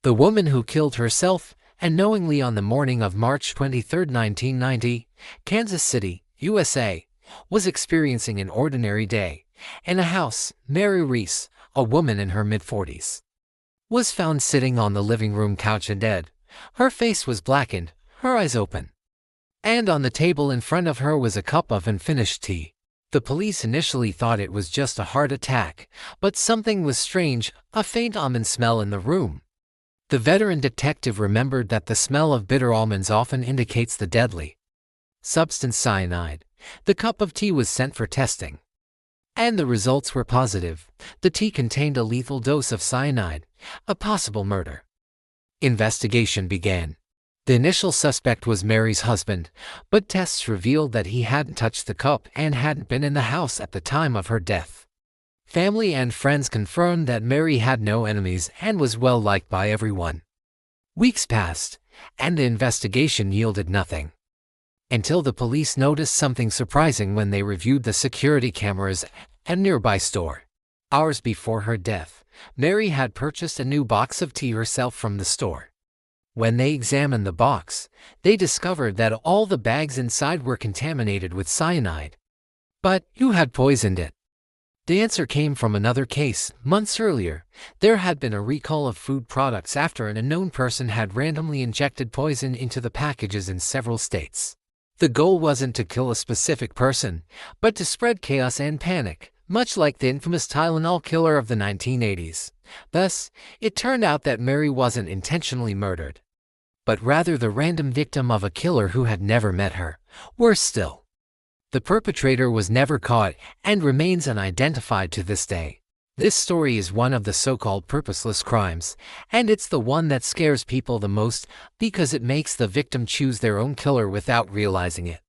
The woman who killed herself unknowingly on the morning of March 23, 1990, Kansas City, USA, was experiencing an ordinary day in a house. Mary Reese, a woman in her mid-40s, was found sitting on the living room couch and dead. Her face was blackened, her eyes open, and on the table in front of her was a cup of unfinished tea. The police initially thought it was just a heart attack, but something was strange, a faint almond smell in the room. The veteran detective remembered that the smell of bitter almonds often indicates the deadly substance cyanide. The cup of tea was sent for testing, and the results were positive. The tea contained a lethal dose of cyanide, a possible murder. Investigation began. The initial suspect was Mary's husband, but tests revealed that he hadn't touched the cup and hadn't been in the house at the time of her death. Family and friends confirmed that Mary had no enemies and was well liked by everyone. Weeks passed, and the investigation yielded nothing, until the police noticed something surprising when they reviewed the security cameras at a nearby store. Hours before her death, Mary had purchased a new box of tea herself from the store. When they examined the box, they discovered that all the bags inside were contaminated with cyanide. But who had poisoned it? The answer came from another case. Months earlier, there had been a recall of food products after an unknown person had randomly injected poison into the packages in several states. The goal wasn't to kill a specific person, but to spread chaos and panic, much like the infamous Tylenol killer of the 1980s. Thus, it turned out that Mary wasn't intentionally murdered, but rather the random victim of a killer who had never met her. Worse still, the perpetrator was never caught and remains unidentified to this day. This story is one of the so-called purposeless crimes, and it's the one that scares people the most because it makes the victim choose their own killer without realizing it.